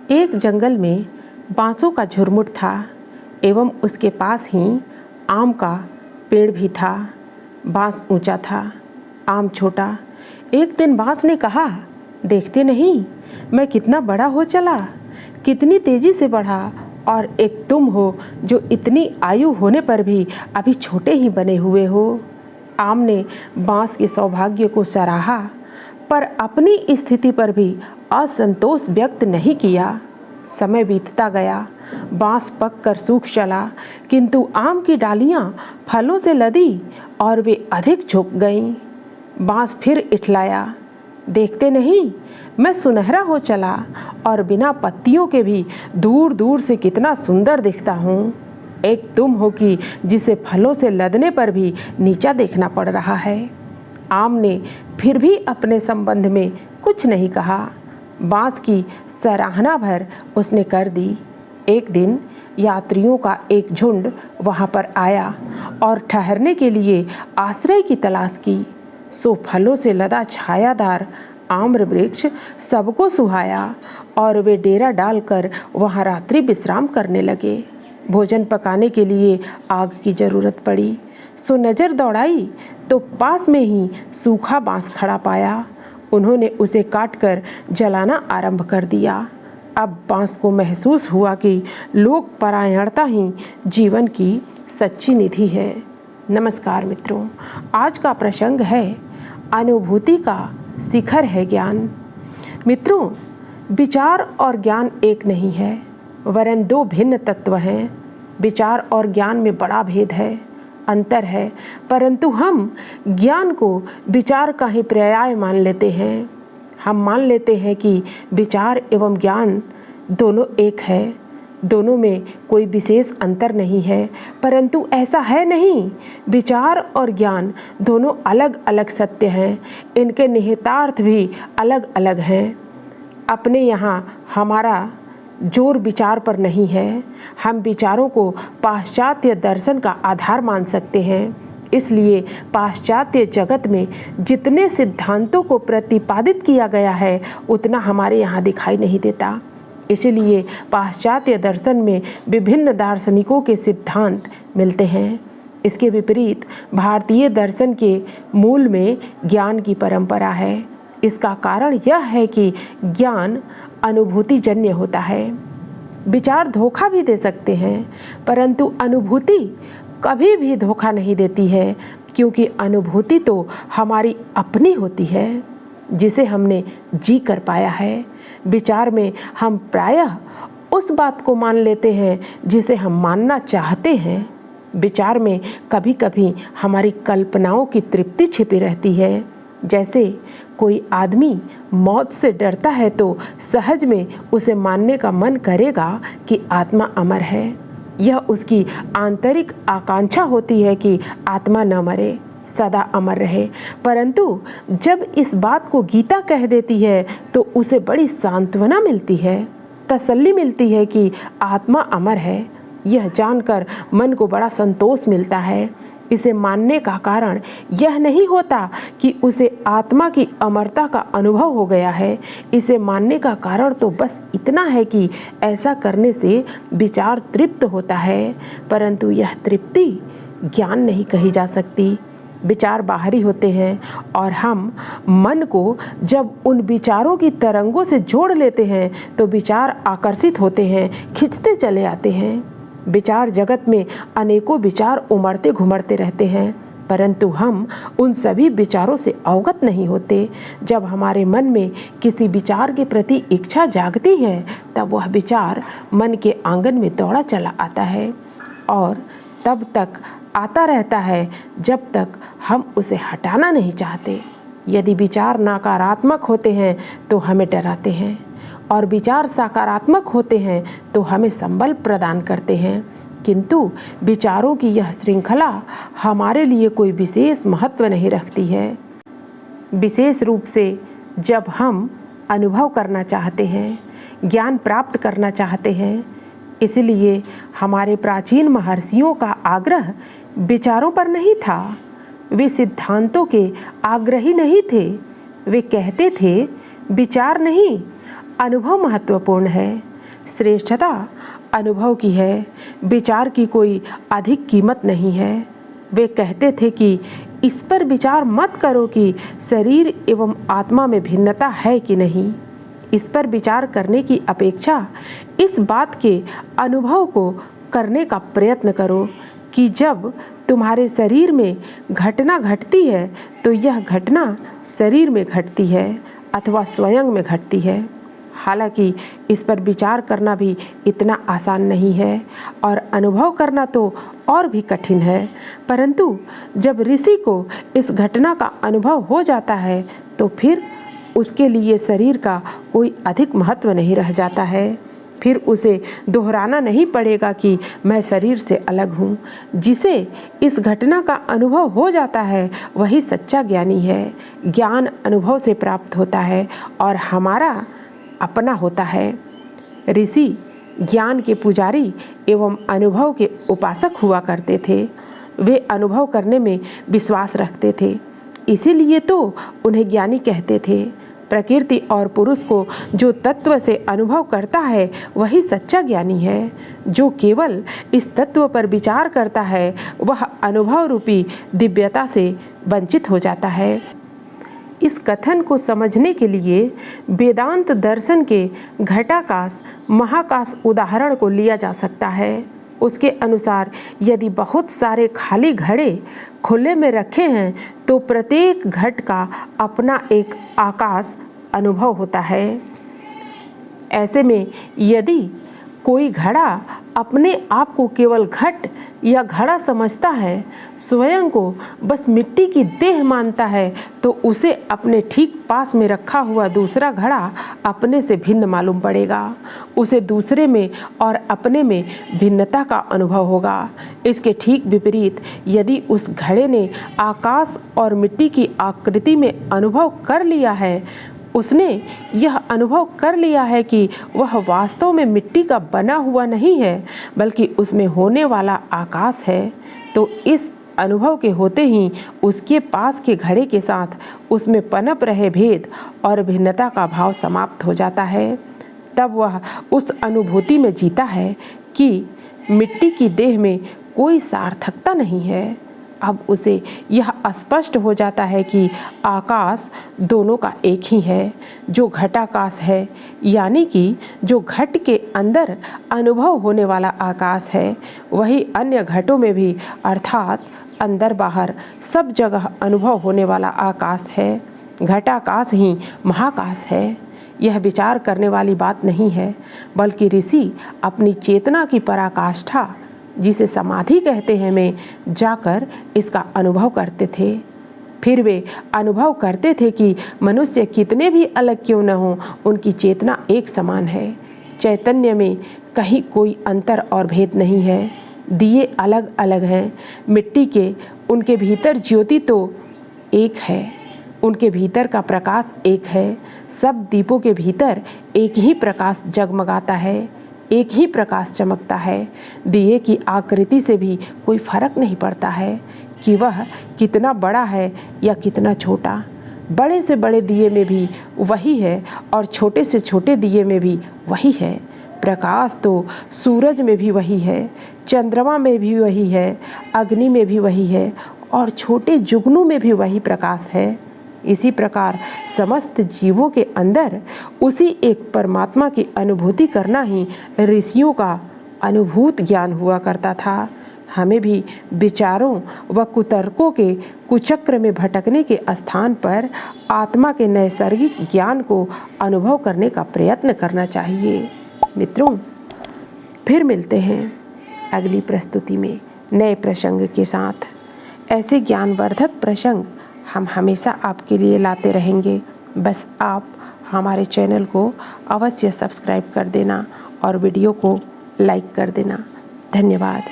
एक जंगल में बांसों का झुरमुट था एवं उसके पास ही आम का पेड़ भी था। बांस ऊंचा था, आम छोटा। एक दिन बांस ने कहा, देखते नहीं मैं कितना बड़ा हो चला, कितनी तेजी से बढ़ा, और एक तुम हो जो इतनी आयु होने पर भी अभी छोटे ही बने हुए हो। आम ने बांस के सौभाग्य को सराहा, पर अपनी स्थिति पर भी असंतोष व्यक्त नहीं किया। समय बीतता गया, बांस पक कर सूख चला, किंतु आम की डालियां फलों से लदी और वे अधिक झुक गईं। बांस फिर इठलाया, देखते नहीं मैं सुनहरा हो चला और बिना पत्तियों के भी दूर दूर से कितना सुंदर दिखता हूँ। एक तुम हो कि जिसे फलों से लदने पर भी नीचा देखना पड़ रहा है। आम ने फिर भी अपने संबंध में कुछ नहीं कहा। बांस की सराहना भर उसने कर दी। एक दिन यात्रियों का एक झुंड वहां पर आया और ठहरने के लिए आश्रय की तलाश की। सो फलों से लदा छायादार आम्र वृक्ष सबको सुहाया और वे डेरा डालकर वहां रात्रि विश्राम करने लगे। भोजन पकाने के लिए आग की जरूरत पड़ी, सो नज़र दौड़ाई तो पास में ही सूखा बांस खड़ा पाया। उन्होंने उसे काटकर जलाना आरंभ कर दिया। अब बांस को महसूस हुआ कि लोक परायणता ही जीवन की सच्ची निधि है। नमस्कार मित्रों, आज का प्रसंग है अनुभूति का शिखर है ज्ञान। मित्रों, विचार और ज्ञान एक नहीं है, वरन दो भिन्न तत्व हैं। विचार और ज्ञान में बड़ा भेद है, अंतर है, परंतु हम ज्ञान को विचार का ही पर्याय मान लेते हैं। हम मान लेते हैं कि विचार एवं ज्ञान दोनों एक है, दोनों में कोई विशेष अंतर नहीं है, परंतु ऐसा है नहीं। विचार और ज्ञान दोनों अलग अलग सत्य हैं, इनके निहितार्थ भी अलग अलग हैं। अपने यहाँ हमारा जोर विचार पर नहीं है। हम विचारों को पाश्चात्य दर्शन का आधार मान सकते हैं। इसलिए पाश्चात्य जगत में जितने सिद्धांतों को प्रतिपादित किया गया है उतना हमारे यहाँ दिखाई नहीं देता। इसलिए पाश्चात्य दर्शन में विभिन्न दार्शनिकों के सिद्धांत मिलते हैं। इसके विपरीत भारतीय दर्शन के मूल में ज्ञान की परंपरा है। इसका कारण यह है कि ज्ञान अनुभूति जन्य होता है। विचार धोखा भी दे सकते हैं, परंतु अनुभूति कभी भी धोखा नहीं देती है, क्योंकि अनुभूति तो हमारी अपनी होती है, जिसे हमने जी कर पाया है। विचार में हम प्रायः उस बात को मान लेते हैं जिसे हम मानना चाहते हैं। विचार में कभी कभी हमारी कल्पनाओं की तृप्ति छिपी रहती है। जैसे कोई आदमी मौत से डरता है तो सहज में उसे मानने का मन करेगा कि आत्मा अमर है। यह उसकी आंतरिक आकांक्षा होती है कि आत्मा न मरे, सदा अमर रहे। परंतु जब इस बात को गीता कह देती है तो उसे बड़ी सांत्वना मिलती है, तसल्ली मिलती है कि आत्मा अमर है। यह जानकर मन को बड़ा संतोष मिलता है। इसे मानने का कारण यह नहीं होता कि उसे आत्मा की अमरता का अनुभव हो गया है। इसे मानने का कारण तो बस इतना है कि ऐसा करने से विचार तृप्त होता है, परंतु यह तृप्ति ज्ञान नहीं कही जा सकती। विचार बाहरी होते हैं और हम मन को जब उन विचारों की तरंगों से जोड़ लेते हैं तो विचार आकर्षित होते हैं, खिंचते चले आते हैं। विचार जगत में अनेकों विचार उमड़ते घुमड़ते रहते हैं, परंतु हम उन सभी विचारों से अवगत नहीं होते। जब हमारे मन में किसी विचार के प्रति इच्छा जागती है तब वह विचार मन के आंगन में दौड़ा चला आता है और तब तक आता रहता है जब तक हम उसे हटाना नहीं चाहते। यदि विचार नकारात्मक होते हैं तो हमें डराते हैं और विचार सकारात्मक होते हैं तो हमें संबल प्रदान करते हैं, किंतु विचारों की यह श्रृंखला हमारे लिए कोई विशेष महत्व नहीं रखती है। विशेष रूप से जब हम अनुभव करना चाहते हैं, ज्ञान प्राप्त करना चाहते हैं। इसलिए हमारे प्राचीन महर्षियों का आग्रह विचारों पर नहीं था। वे सिद्धांतों के आग्रही नहीं थे। वे कहते थे विचार नहीं, अनुभव महत्वपूर्ण है। श्रेष्ठता अनुभव की है, विचार की कोई अधिक कीमत नहीं है। वे कहते थे कि इस पर विचार मत करो कि शरीर एवं आत्मा में भिन्नता है कि नहीं। इस पर विचार करने की अपेक्षा इस बात के अनुभव को करने का प्रयत्न करो कि जब तुम्हारे शरीर में घटना घटती है तो यह घटना शरीर में घटती है अथवा स्वयं में घटती है। हालांकि इस पर विचार करना भी इतना आसान नहीं है और अनुभव करना तो और भी कठिन है, परंतु जब ऋषि को इस घटना का अनुभव हो जाता है तो फिर उसके लिए शरीर का कोई अधिक महत्व नहीं रह जाता है। फिर उसे दोहराना नहीं पड़ेगा कि मैं शरीर से अलग हूँ। जिसे इस घटना का अनुभव हो जाता है वही सच्चा ज्ञानी है। ज्ञान अनुभव से प्राप्त होता है और हमारा अपना होता है। ऋषि ज्ञान के पुजारी एवं अनुभव के उपासक हुआ करते थे। वे अनुभव करने में विश्वास रखते थे, इसीलिए तो उन्हें ज्ञानी कहते थे। प्रकृति और पुरुष को जो तत्व से अनुभव करता है वही सच्चा ज्ञानी है। जो केवल इस तत्व पर विचार करता है वह अनुभव रूपी दिव्यता से वंचित हो जाता है। इस कथन को समझने के लिए वेदांत दर्शन के घटाकाश महाकाश उदाहरण को लिया जा सकता है। उसके अनुसार यदि बहुत सारे खाली घड़े खुले में रखे हैं तो प्रत्येक घट का अपना एक आकाश अनुभव होता है। ऐसे में यदि कोई घड़ा अपने आप को केवल घट या घड़ा समझता है, स्वयं को बस मिट्टी की देह मानता है, तो उसे अपने ठीक पास में रखा हुआ दूसरा घड़ा अपने से भिन्न मालूम पड़ेगा। उसे दूसरे में और अपने में भिन्नता का अनुभव होगा। इसके ठीक विपरीत यदि उस घड़े ने आकाश और मिट्टी की आकृति में अनुभव कर लिया है, उसने यह अनुभव कर लिया है कि वह वास्तव में मिट्टी का बना हुआ नहीं है बल्कि उसमें होने वाला आकाश है, तो इस अनुभव के होते ही उसके पास के घड़े के साथ उसमें पनप रहे भेद और भिन्नता का भाव समाप्त हो जाता है। तब वह उस अनुभूति में जीता है कि मिट्टी की देह में कोई सार्थकता नहीं है। अब उसे यह स्पष्ट हो जाता है कि आकाश दोनों का एक ही है, जो घटाकाश है, यानी कि जो घट के अंदर अनुभव होने वाला आकाश है वही अन्य घटों में भी अर्थात अंदर बाहर सब जगह अनुभव होने वाला आकाश है। घटाकाश ही महाकाश है। यह विचार करने वाली बात नहीं है, बल्कि ऋषि अपनी चेतना की पराकाष्ठा, जिसे समाधि कहते हैं, में जाकर इसका अनुभव करते थे। फिर वे अनुभव करते थे कि मनुष्य कितने भी अलग क्यों न हो, उनकी चेतना एक समान है। चैतन्य में कहीं कोई अंतर और भेद नहीं है। दिए अलग अलग हैं, मिट्टी के उनके भीतर ज्योति तो एक है, उनके भीतर का प्रकाश एक है। सब दीपों के भीतर एक ही प्रकाश जगमगाता है, एक ही प्रकाश चमकता है। दिए की आकृति से भी कोई फर्क नहीं पड़ता है कि वह कितना बड़ा है या कितना छोटा। बड़े से बड़े दिए में भी वही है और छोटे से छोटे दिए में भी वही है। प्रकाश तो सूरज में भी वही है, चंद्रमा में भी वही है, अग्नि में भी वही है और छोटे जुगनू में भी वही प्रकाश है। इसी प्रकार समस्त जीवों के अंदर उसी एक परमात्मा की अनुभूति करना ही ऋषियों का अनुभूत ज्ञान हुआ करता था। हमें भी विचारों व कुतर्कों के कुचक्र में भटकने के स्थान पर आत्मा के नैसर्गिक ज्ञान को अनुभव करने का प्रयत्न करना चाहिए। मित्रों, फिर मिलते हैं अगली प्रस्तुति में नए प्रसंग के साथ। ऐसे ज्ञानवर्धक प्रसंग हम हमेशा आपके लिए लाते रहेंगे। बस आप हमारे चैनल को अवश्य सब्सक्राइब कर देना और वीडियो को लाइक कर देना। धन्यवाद।